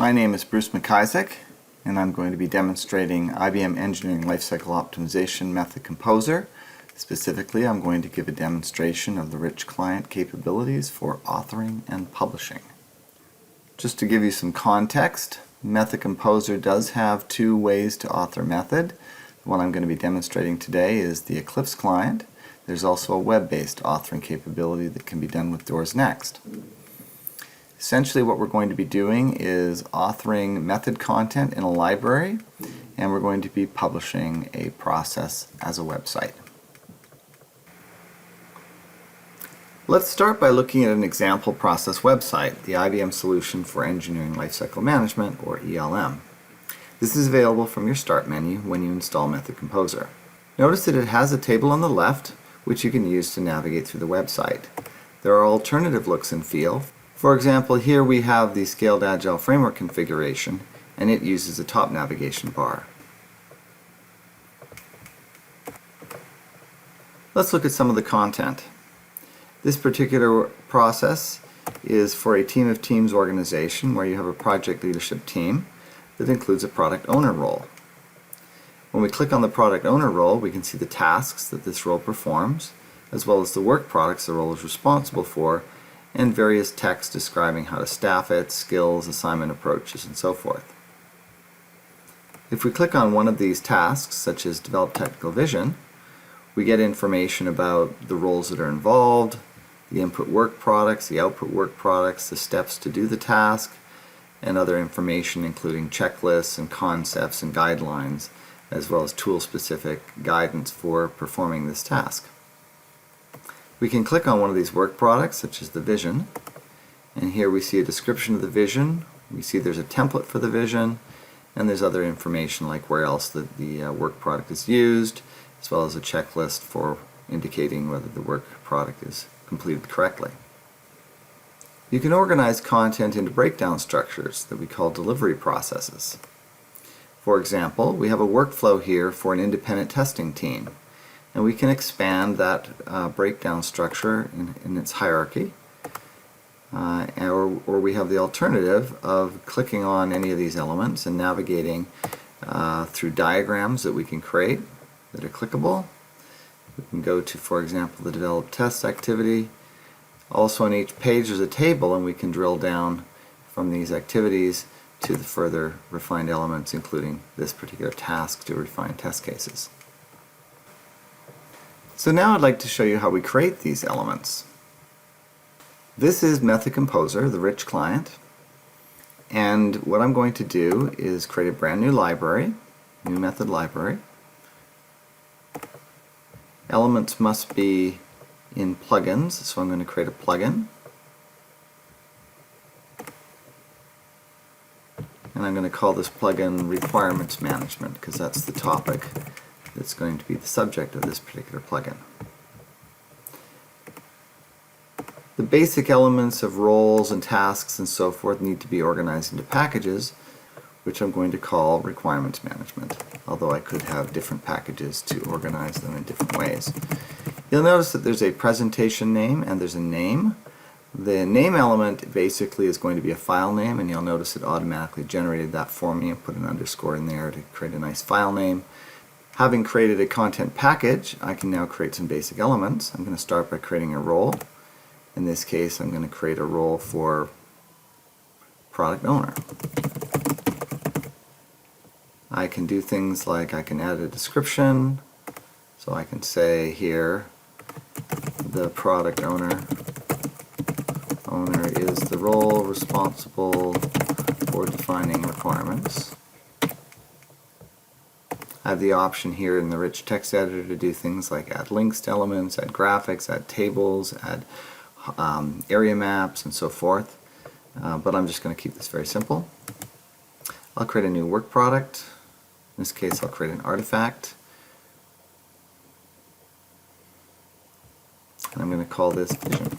My name is Bruce McIsaac, and I'm going to be demonstrating IBM Engineering Lifecycle Optimization Method Composer. Specifically, I'm going to give a demonstration of the Rich client capabilities for authoring and publishing. Just to give you some context, Method Composer does have two ways to author method. The one I'm going to be demonstrating today is the Eclipse client. There's also a web-based authoring capability that can be done with Doors Next. Essentially what we're going to be doing is authoring method content in a library, and we're going to be publishing a process as a website. Let's start by looking at an example process website, the IBM Solution for Engineering Lifecycle Management, or ELM. This is available from your Start menu when you install Method Composer. Notice that it has a table on the left which you can use to navigate through the website. There are alternative looks and feel. For example, here we have the Scaled Agile Framework configuration, and it uses a top navigation bar. Let's look at some of the content. This particular process is for a team of teams organization where you have a project leadership team that includes a product owner role. When we click on the product owner role, we can see the tasks that this role performs, as well as the work products the role is responsible for, and various text describing how to staff it, skills, assignment approaches, and so forth. If we click on one of these tasks, such as Develop Technical Vision, we get information about the roles that are involved, the input work products, the output work products, the steps to do the task, and other information including checklists and concepts and guidelines, as well as tool-specific guidance for performing this task. We can click on one of these work products, such as the vision, and here we see a description of the vision. We see there's a template for the vision, and there's other information like where else the work product is used, as well as a checklist for indicating whether the work product is completed correctly. You can organize content into breakdown structures that we call delivery processes. For example, we have a workflow here for an independent testing team, and we can expand that breakdown structure in its hierarchy, or we have the alternative of clicking on any of these elements and navigating through diagrams that we can create that are clickable. We can go to, for example, the develop test activity. Also on each page there's a table, and we can drill down from these activities to the further refined elements, including this particular task to refine test cases. So now I'd like to show you how we create these elements. This is Method Composer, the Rich client, and what I'm going to do is create a brand new library, new method library. Elements must be in plugins, so I'm going to create a plugin. And I'm going to call this plugin Requirements Management, because that's the topic that's going to be the subject of this particular plugin. The basic elements of roles and tasks and so forth need to be organized into packages, which I'm going to call Requirements Management, although I could have different packages to organize them in different ways. You'll notice that there's a presentation name and there's a name. The name element basically is going to be a file name, and you'll notice it automatically generated that for me and put an underscore in there to create a nice file name. Having created a content package, I can now create some basic elements. I'm going to start by creating a role. In this case, I'm going to create a role for product owner. I can do things like I can add a description, so I can say here the product owner is the role responsible for defining requirements. I have the option here in the Rich text editor to do things like add links to elements, add graphics, add tables, add area maps, and so forth. But I'm just going to keep this very simple. I'll create a new work product. In this case, I'll create an artifact. And I'm going to call this vision.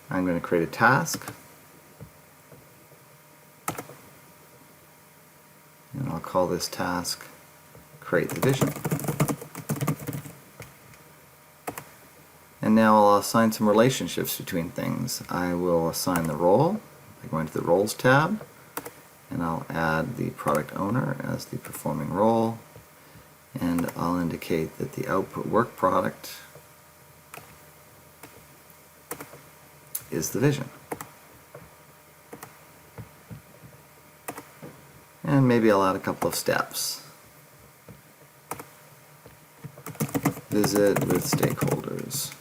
I'm going to create a task. And I'll call this task Create the Vision. And And now I'll assign some relationships between things. I will assign the role by going to the Roles tab, and I'll add the product owner as the performing role, and I'll indicate that the output work product is the vision. And maybe I'll add a couple of steps. Visit with stakeholders.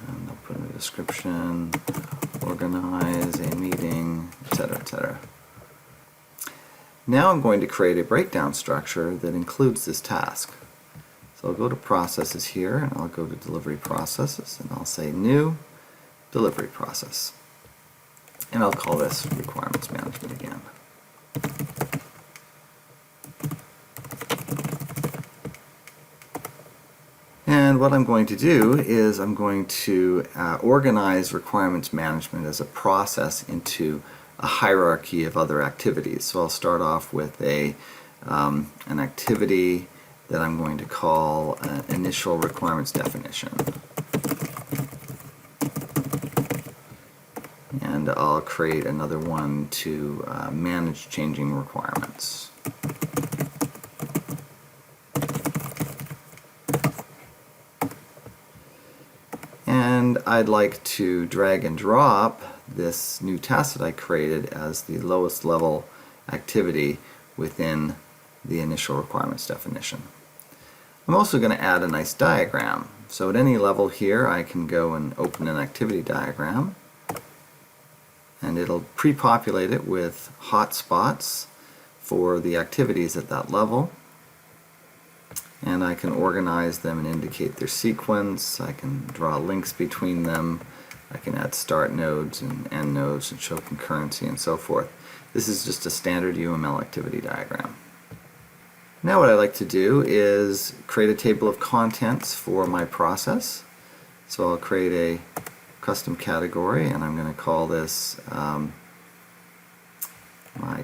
And I'll put in a description, organize a meeting, etc., etc. Now I'm going to create a breakdown structure that includes this task. So I'll go to processes here, and I'll go to delivery processes, and I'll say new delivery process. And I'll call this requirements management again. And what I'm going to do is I'm going to organize requirements management as a process into a hierarchy of other activities. So I'll start off with an activity that I'm going to call initial requirements definition. And I'll create another one to manage changing requirements. And I'd like to drag and drop this new task that I created as the lowest level activity within the initial requirements definition. I'm also going to add a nice diagram. So at any level here I can go and open an activity diagram, and it'll pre-populate it with hotspots for the activities at that level. And I can organize them and indicate their sequence. I can draw links between them. I can add start nodes and end nodes and show concurrency and so forth. This is just a standard UML activity diagram. Now what I like to do is create a table of contents for my process. So I'll create a custom category, and I'm going to call this my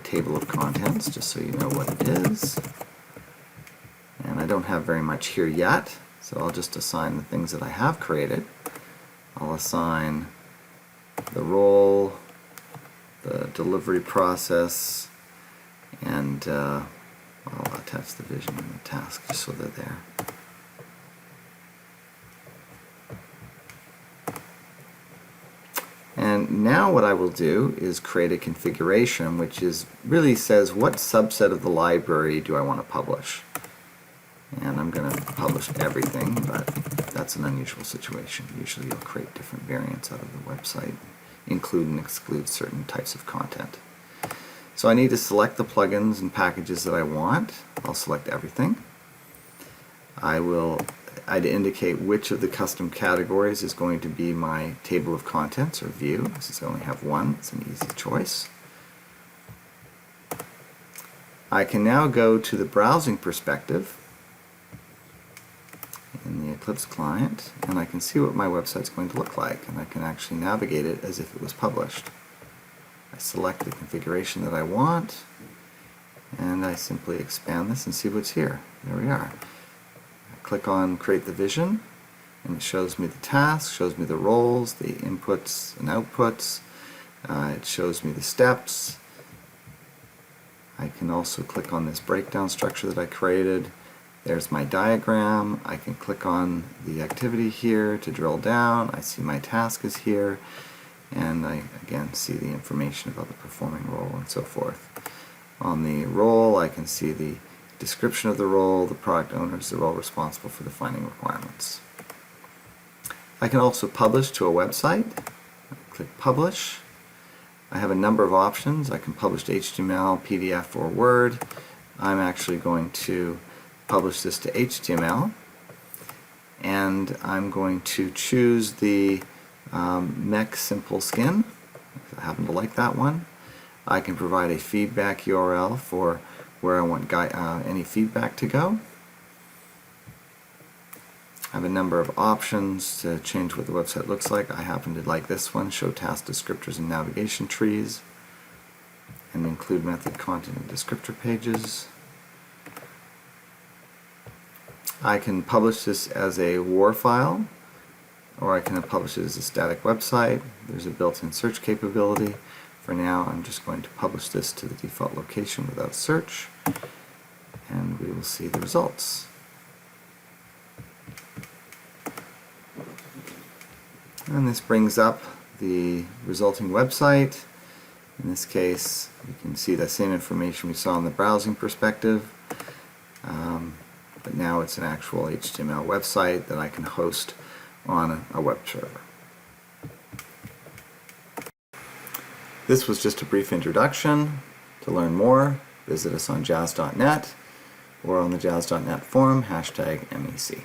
table of contents, just so you know what it is. And I don't have very much here yet, so I'll just assign the things that I have created. I'll assign the role, the delivery process, and I'll attach the vision and the task just so they're there. And now what I will do is create a configuration which really says what subset of the library do I want to publish. And I'm going to publish everything, but that's an unusual situation. Usually you'll create different variants out of the website, include and exclude certain types of content. So I need to select the plugins and packages that I want. I'll select everything. I'd indicate which of the custom categories is going to be my table of contents or view. Since I only have one, it's an easy choice. I can now go to the browsing perspective in the Eclipse client, and I can see what my website's going to look like, and I can actually navigate it as if it was published. I select the configuration that I want, and I simply expand this and see what's here. There we are. I click on Create the Vision, and it shows me the tasks, shows me the roles, the inputs and outputs. It shows me the steps. I can also click on this breakdown structure that I created. There's my diagram. I can click on the activity here to drill down. I see my task is here, and I again see the information about the performing role and so forth. On the role, I can see the description of the role, the product owner is the role responsible for defining requirements. I can also publish to a website. Click Publish. I have a number of options. I can publish to HTML, PDF, or Word. I'm actually going to publish this to HTML, and I'm going to choose the MEC Simple Skin. I happen to like that one. I can provide a feedback URL for where I want any feedback to go. I have a number of options to change what the website looks like. I happen to like this one, show task descriptors and navigation trees, and include method content and descriptor pages. I can publish this as a WAR file, or I can publish it as a static website. There's a built-in search capability. For now, I'm just going to publish this to the default location without search, and we will see the results. And this brings up the resulting website. In this case, you can see the same information we saw in the browsing perspective, but now it's an actual HTML website that I can host on a web server. This was just a brief introduction. To learn more, visit us on jazz.net or on the jazz.net forum, #MEC.